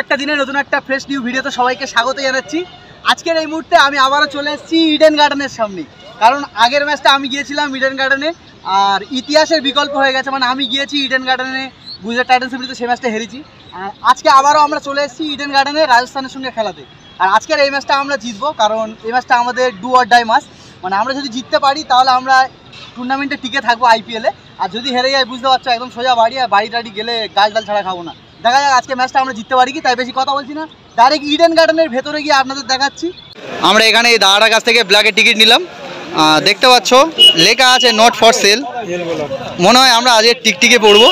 একটা দিনে নতুন একটা ফ্রেশ নিউ ভিডিওতে সবাইকে স্বাগত জানাচ্ছি। আজকের এই মুহূর্তে আমি আবারও চলে এসেছি ইডেন গার্ডেনের সামনে, কারণ আগের ম্যাচটা আমি গিয়েছিলাম ইডেন গার্ডেনে আর ইতিহাসের বিকল্প হয়ে গেছে, মানে আমি গিয়েছি ইডেন গার্ডেনে গুজরাট টাইটান্সের বিরুদ্ধে, সেই ম্যাচটা হেরেছি। আর আজকে আবারও আমরা চলে এসেছি ইডেন গার্ডেনে রাজস্থানের সঙ্গে খেলাতে। আর আজকের এই ম্যাচটা আমরা জিতবো, কারণ এই ম্যাচটা আমাদের ডু অর ডাই ম্যাচ, মানে আমরা যদি জিততে পারি তাহলে আমরা টুর্নামেন্টে টিকে থাকবো আইপিএলে, আর যদি হেরে যাই বুঝতে পারছো একদম সোজা বাড়ি, আর বাড়ি টাড়ি গেলে গাছ ডাল ছাড়া খাবো না। দেখা যাক আজকে ম্যাচটা আমরা জিততে পারি কি, তাই বেশি কথা বলছি না, ডাইরেক্ট ইডেন গার্ডেনের ভেতরে গিয়ে আপনাদের দেখাচ্ছি। আমরা এখানে এই দাদার কাছ থেকে ব্ল্যাকের টিকিট নিলাম, দেখতে পাচ্ছ লেখা আছে নট ফর সেল। মনে হয় আমরা আজকে টিকটিকে পড়বো।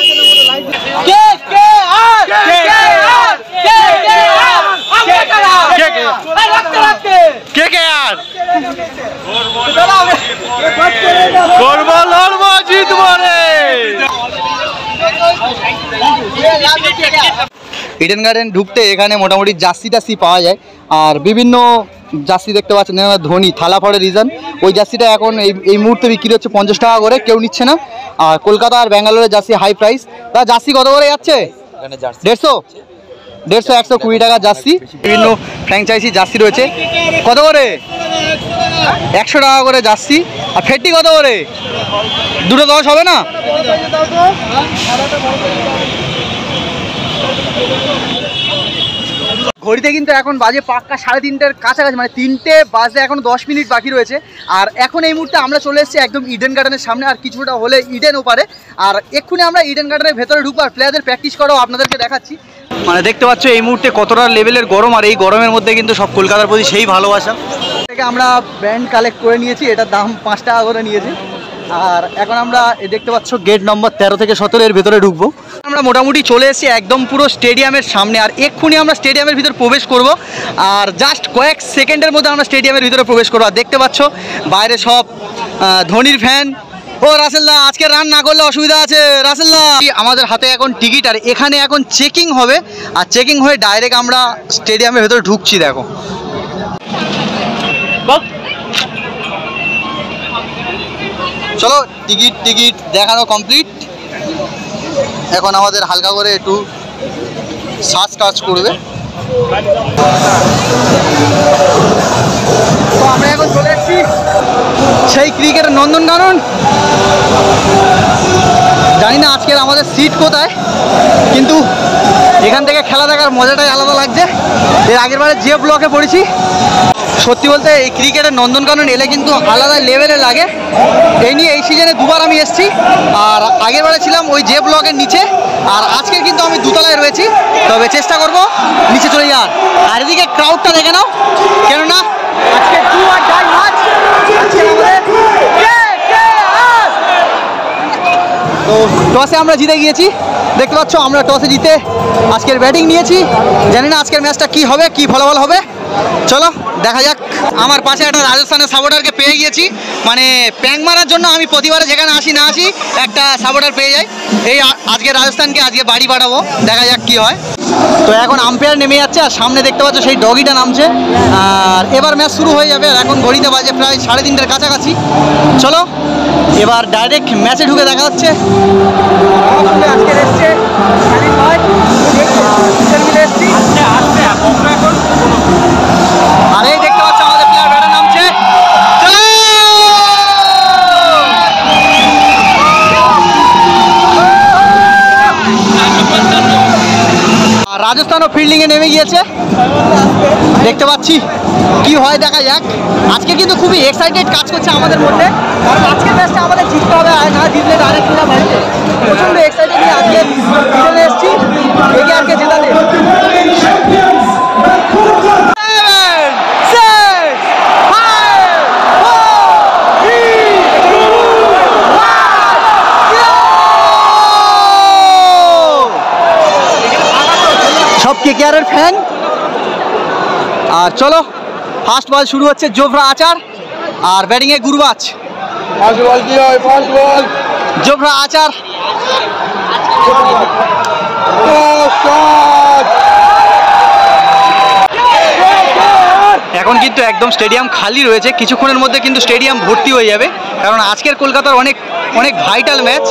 ইডেন গার্ডেন ঢুকতে এখানে মোটামুটি জার্সি টাসি পাওয়া যায়, আর বিভিন্ন জার্সি দেখতে পাচ্ছেন ধোনি থালা ফড়ের রিজন। ওই জার্সিটা এখন এই মুহূর্তে বিক্রি হচ্ছে 50 টাকা করে, কেউ নিচ্ছে না। আর কলকাতা আর ব্যাঙ্গালোরের জার্সি হাই প্রাইস। তা জার্সি কত করে যাচ্ছে? 150, 120 টাকা জার্সি। বিভিন্ন ফ্র্যাঞ্চাইজি জার্সি রয়েছে। কত করে? 100 টাকা করে জার্সি। আর ফেটটি কত করে? দুটো 10 হবে না? ঘড়িতে কিন্তু এখন বাজে পাক্কা 3:30-এর কাছাকাছি, মানে 3টে বাজে এখন 10 মিনিট বাকি রয়েছে। আর এখন এই মুহূর্তে আমরা চলে এসেছি একদম ইডেন গার্ডেনের সামনে, আর কিছুটা হলে ইডেন ওপারে। আর এক্ষুনি আমরা ইডেন গার্ডেনের ভেতরে ঢুকবো আর প্লেয়ারদের প্র্যাকটিস করাও আপনাদেরকে দেখাচ্ছি। মানে দেখতে পাচ্ছ এই মুহূর্তে কতটা লেভেলের গরম, আর এই গরমের মধ্যে কিন্তু সব কলকাতার প্রতি সেই ভালোবাসা থেকে আমরা ব্যান্ড কালেক্ট করে নিয়েছি, এটার দাম 5 টাকা করে নিয়েছি। আর এখন আমরা দেখতে পাচ্ছ গেট নম্বর 13 থেকে 17 এর ভেতরে ঢুকবো। আমরা মোটামুটি চলে এসেছি একদম পুরো স্টেডিয়ামের সামনে, আর এক্ষুনি আমরা স্টেডিয়ামের ভিতরে প্রবেশ করব। আর জাস্ট কয়েক সেকেন্ডের মধ্যে আমরা স্টেডিয়ামের ভিতরে প্রবেশ করবো। আর দেখতে পাচ্ছ বাইরে সব ধোনির ফ্যান। ও রাসেলদা, আজকে রান না করলে অসুবিধা আছে রাসেলদা। আমাদের হাতে এখন টিকিট, আর এখানে এখন চেকিং হবে, আর চেকিং হয়ে ডাইরেক্ট আমরা স্টেডিয়ামের ভেতরে ঢুকছি। দেখো চলো, টিকিট দেখানো কমপ্লিট। এখন আমাদের হালকা করে একটু সার্চ টাচ করবে। তো আমরা এখন চলে এসেছি সেই ক্রিকেটের নন্দনকানন। জানি না আজকের আমাদের সিট কোথায়, কিন্তু এখান থেকে খেলা দেখার মজাটাই আলাদা লাগছে। এর আগের বারে যে ব্লকে পড়েছি, সত্যি বলতে এই ক্রিকেটের নন্দনকানন এলে কিন্তু আলাদা লেভেলে লাগে। এই নিয়ে এই সিজনে দুবার আমি এসেছি, আর আগের বারে ছিলাম ওই যে ব্লকের নিচে, আর আজকের কিন্তু আমি দোতলায় রয়েছি। তবে চেষ্টা করব নিচে চলে যাওয়ার। আর এদিকে ক্রাউডটা দেখে নাও, কেননা আজকে ডু অর ডাই ম্যাচ। তো টসে আমরা জিতে গিয়েছি, দেখতে পাচ্ছ আমরা টসে জিতে আজকের ব্যাটিং নিয়েছি। জানি না আজকের ম্যাচটা কি হবে, কি ফলাফল হবে, চলো দেখা যাক। আমার পাশে একটা রাজস্থানের সাপোর্টারকে পেয়ে গিয়েছি, মানে প্যাং মারার জন্য আমি প্রতিবারে যেখানে আসি না আসি একটা সাপোর্টার পেয়ে যাই। এই আজকে রাজস্থানকে আজকে বাড়ি বাড়াবো, দেখা যাক কি হয়। তো এখন আম্পায়ার নেমে যাচ্ছে, আর সামনে দেখতে পাচ্ছ সেই ডগিটা নামছে। আর এবার ম্যাচ শুরু হয়ে যাবে, আর এখন ঘড়িতে বাজে প্রায় 3:30-এর কাছাকাছি। চলো এবার ডাইরেক্ট ম্যাচে ঢুকে দেখা হচ্ছে। আজকের এসছে আর এই দেখতে পাচ্ছ আমাদের প্লেয়ার ব্যাটে নামছে। রাজস্থানও ফিল্ডিংয়ে নেমে গিয়েছে, দেখতে পাচ্ছি কি হয় দেখা যাক। আজকে কিন্তু খুবই এক্সাইটেড কাজ করছে আমাদের মধ্যে, কারণ আজকের ম্যাচটা আমাদের জিততে হবে, আর না জিতলে ডাইরেক্ট কিনা বাড়িতে। প্রচণ্ড এক্সাইটেড নিয়ে আজকে চলে এসেছি এগিয়ে আজকে জেতাতে। সব কেকেআরের ফ্যান। আর চলো ফার্স্ট বল শুরু হচ্ছে। জোফরা আচার আর ব্যাটিংয়ে গুরবাজ। জোফরা আচার এখন কিন্তু একদম স্টেডিয়াম খালি রয়েছে, কিছুক্ষণের মধ্যে কিন্তু স্টেডিয়াম ভর্তি হয়ে যাবে, কারণ আজকের কলকাতার অনেক অনেক ভাইটাল ম্যাচ।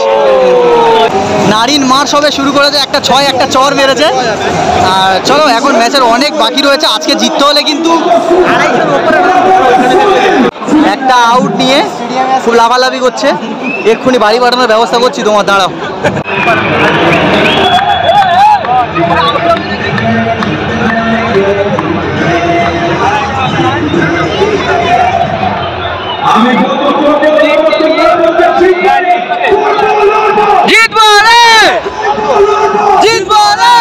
নারিন মার সবে শুরু করেছে, একটা 6 একটা চর মেরেছে। আর চলো এখন ম্যাচের অনেক বাকি রয়েছে, আজকে জিততে হলে কিন্তু একটা আউট নিয়ে খুব লাফালাফি করছে, এক্ষুনি বাড়ি পাঠানোর ব্যবস্থা করছি তোমার, দাঁড়াও। জিতবো রে, জিতবো রে।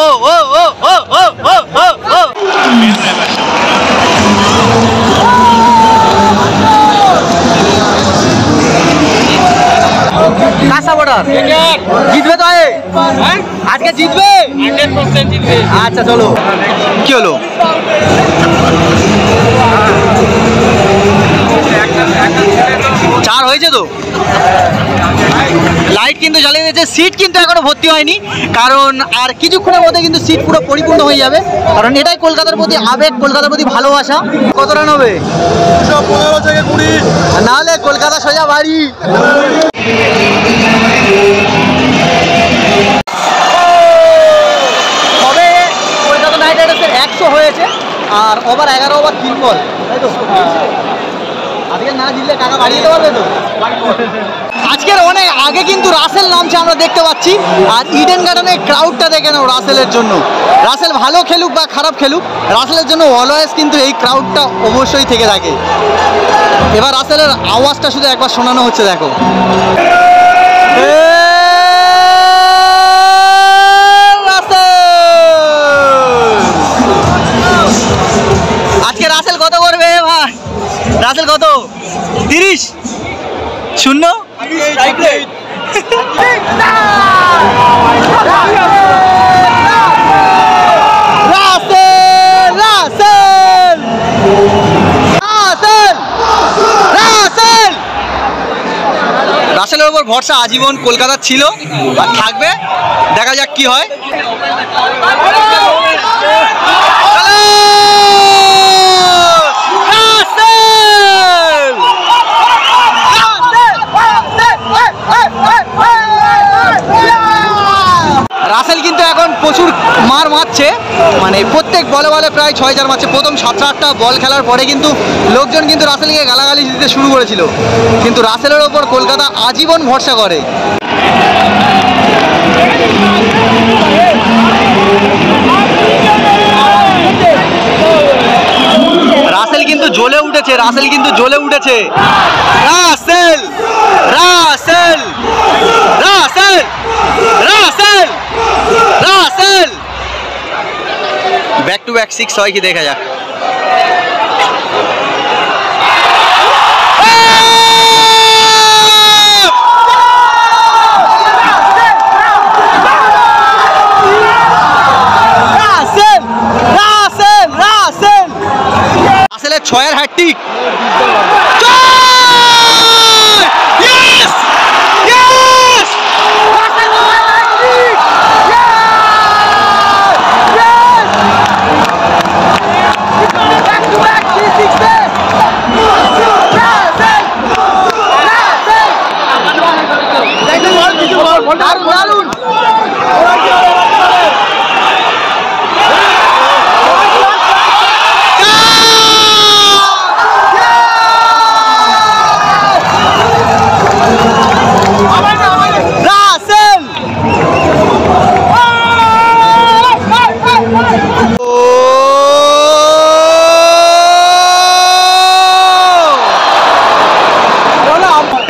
ও ও ও ও ও ও ও ও কাঁচা বর্ডার জিতবে তো আজকে, জিতবে 100% জিতবে। আচ্ছা চলো, কি হলো? চার হয়েছে তো, লাইট কিন্তু জ্বালিয়ে দিয়েছে। সিট কিন্তু এখনো ভর্তি হয়নি, কারণ আর কিছুক্ষণের মধ্যে কিন্তু সিট পুরো পরিপূর্ণ হয়ে যাবে, কারণ এটাই কলকাতার প্রতি আবেগ, কলকাতার প্রতি ভালোবাসা। কত রান হবে? 15 থেকে 20, নাহলে কলকাতা সোজা বাড়ি। তবে কলকাতা নাইট রাইডার্সের 100 হয়েছে, আর ওভার 11 ওভার 3 বল, তাই তো? আজকে না জিতলে টাকা বাড়িয়ে দিতে পারবে তো। আজকের অনেক আগে কিন্তু রাসেল নামছে আমরা দেখতে পাচ্ছি, আর ইডেন গার্ডেনের ক্রাউডটা দেখে নাও রাসেলের জন্য। রাসেল ভালো খেলুক বা খারাপ খেলুক, রাসেলের জন্য অলওয়েজ কিন্তু এই ক্রাউডটা অবশ্যই থেকে থাকে। এবার রাসেলের আওয়াজটা শুধু একবার শোনানো হচ্ছে, দেখো। আজকে রাসেল কত করবে ভাই? রাসেল কত? 30 শূন্য। রাসেলের উপর ভরসা আজীবন কলকাতার ছিল আর থাকবে, দেখা যাক কি হয়। রাসেল কিন্তু এখন প্রচুর মার মারছে, মানে প্রত্যেক বলে বলে প্রায় 6-4 মারছে। প্রথম 7-8টা বল খেলার পরে কিন্তু লোকজন কিন্তু রাসেলকে গালাগালি দিতে শুরু করেছিল, কিন্তু রাসেলের ওপর কলকাতা আজীবন ভরসা করে। রাসেল কিন্তু জ্বলে উঠেছে, রাসেল কিন্তু জ্বলে উঠেছে। Russell Russell Russell Russell Russell back to back 6 হয় কি দেখা যাক। রাসেলের 6-এর হ্যাটট্রিক।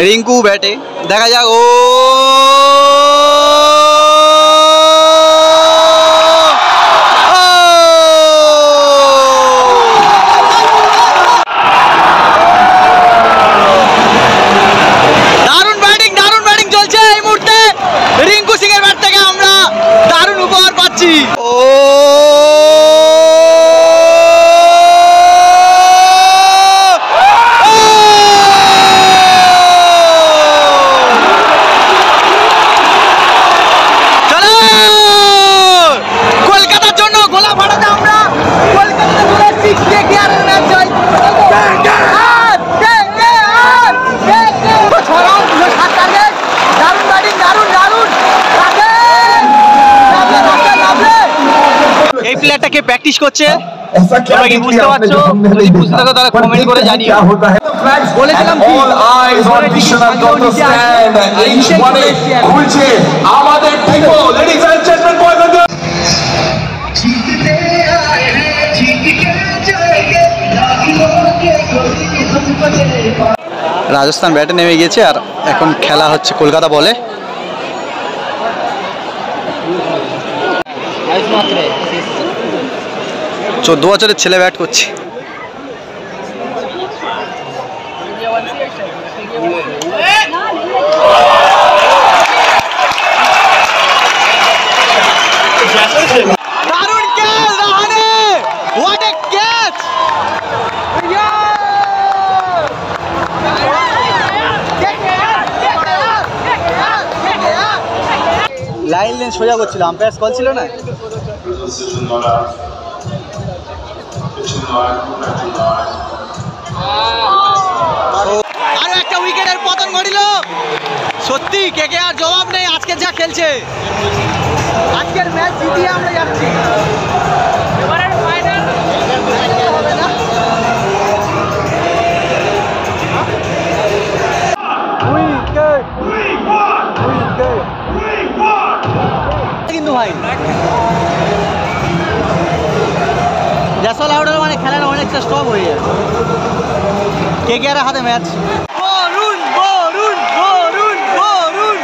রিঙ্কু ব্যাটে, দেখা যাক। ও দারুণ ব্যাটিং চলছে এই মুহূর্তে। রিঙ্কু সিং এর ব্যাট থেকে আমরা দারুণ উপহার পাচ্ছি। ও প্র্যাকটিস করছে, তোমরা কি বুঝতে পারছো? যদি বুঝতে থাকো তাহলে কমেন্ট করে জানিও। বলেছিলাম কি আমাদের টিমও ladies and gentleman boys and girls Rajasthan ব্যাটে নেমে গিয়েছে আর এখন খেলা হচ্ছে কলকাতা বলে। চোদ্দ বছরের ছেলে ব্যাট করছে। দারুণ catch Rahane, what a catch! Line lane সোজা করছিল, আম্পায়ার কল ছিল না। আরো একটা উইকেটের পতন ঘটিল। সত্যি কেকেআর জবাব নেই আজকে যা খেলছে। আজকের ম্যাচ জিতিয়ে আমরা যাচ্ছি এবারের ফাইনাল হবে না। কিন্তু ভাই জয়সওয়াল আউট হলে মানে খেলাটা অনেকটা স্টপ হয়ে যায়। কেকেআরের হাতে ম্যাচ। বরুণ বরুণ বরুণ বরুণ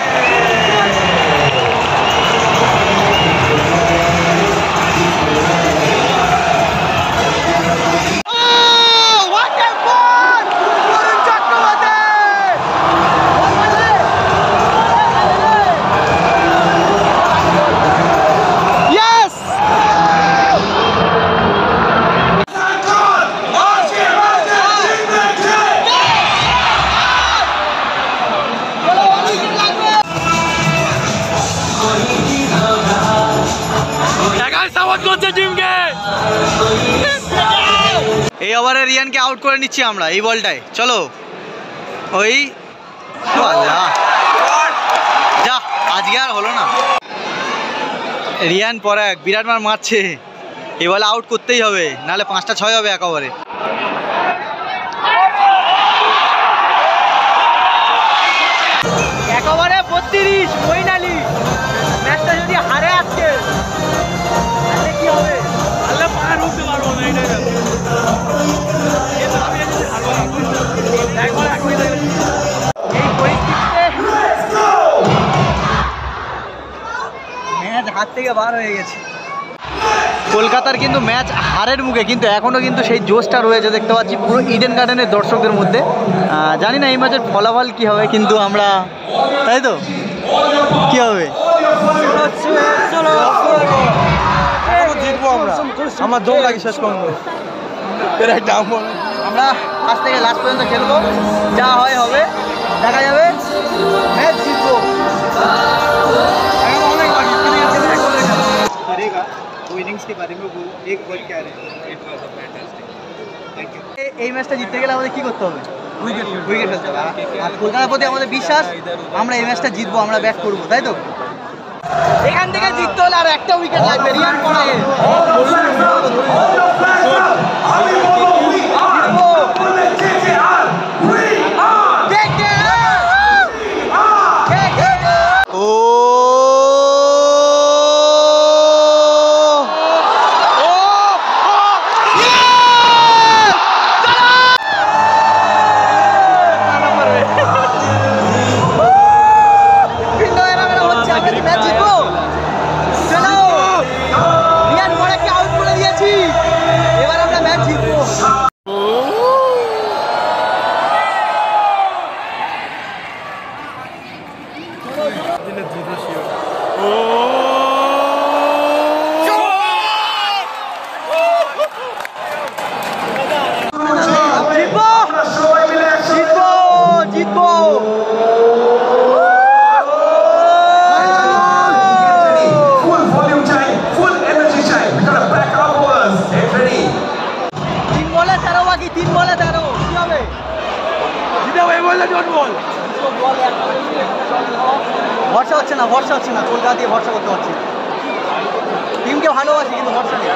এই ওভারে রিয়ানকে আউট করে নিচ্ছি আমরা এই বলটায়। চলো ওই যা আজকে আর হলো না। রিয়ান পরাগ বিরাট মার মারছে, এই বলে আউট করতেই হবে, নাহলে 5টা 6 হবে এক ওভারে। এক ওভারে 32 মঈন আলী। ম্যাচটা যদি হারে আজকে তাহলে কি হবে? আল্লাহ পার হতে পারবো না। এই পরিস্থিতিতে ম্যাচ হাত থেকে বার হয়ে গেছে। কলকাতার কিন্তু ম্যাচ হারের মুখে, কিন্তু এখনও কিন্তু সেই জোশটা রয়েছে দেখতে পাচ্ছি পুরো ইডেন গার্ডেনের দর্শকদের মধ্যে। জানি না এই ম্যাচের ফলাফল কী হবে, কিন্তু আমরা তাই তো কী হবে জিতবো আমরা। আমার দৌড় লাগে শেষ করবো, আমরা আজ থেকে লাস্ট পর্যন্ত খেলবো, যা হয় হবে, দেখা যাবে, ম্যাচ জিতবো। এই ম্যাচটা জিততে গেলে আমাদের কি করতে হবে? উইকেট ফেলতে হবে। আর কলকাতার প্রতি আমাদের বিশ্বাস, আমরা এই ম্যাচটা জিতবো, আমরা ব্যাট করবো, তাই তো? এখান থেকে জিততে হলে আর একটা উইকেট লাগবে রিয়ান পরাগের। ভরসা হচ্ছে না, কলকাতা দিয়ে ভরসা করতে পারছি। টিমকে ভালোবাসি কিন্তু ভরসা নেই।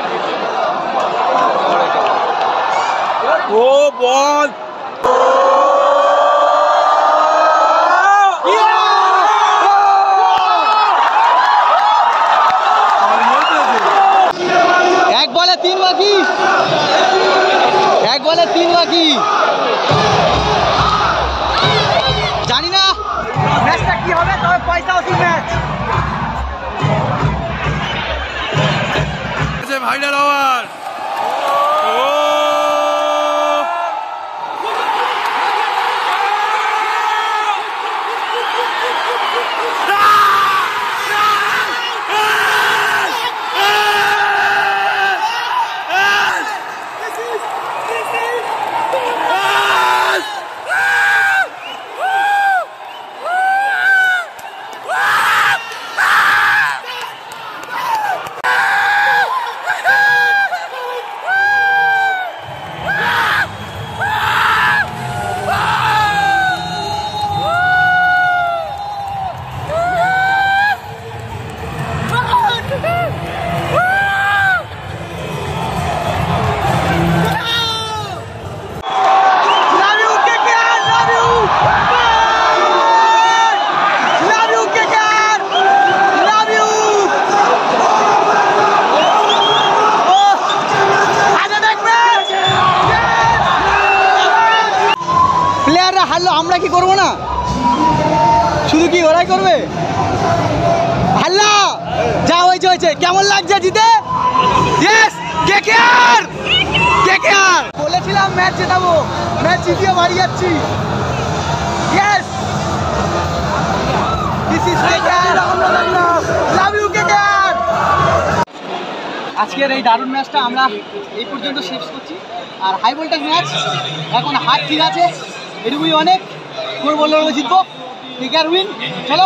ও বল এক বলে 3 বাকি, এক বলে 3 বাকি। জানি না ম্যাচটা কি হবে, তবে পয়সা ওসি ম্যাচ। Final over. প্লেয়াররা হারলো, আমরা কি করবো না? শুধু কি ওরাই করবে? হাল্লা যা হয়েছে হয়েছে। কেমন লাগছে জিতে? ইয়েস কেকেআর, কেকেআর বলেছিলাম ম্যাচ জেতাবো, ম্যাচ জিতিয়ে বাড়ি যাচ্ছি। Yes this is KKR, love you KKR. আজকের এই দারুণ ম্যাচটা আমরা এই পর্যন্ত শেষ করছি। আর হাই ভোল্টেজ ম্যাচ, এখন হাত ঠিক আছে, এটুকুই অনেক। তোর বললে জিতবো, কেকেআর উইন। চলো।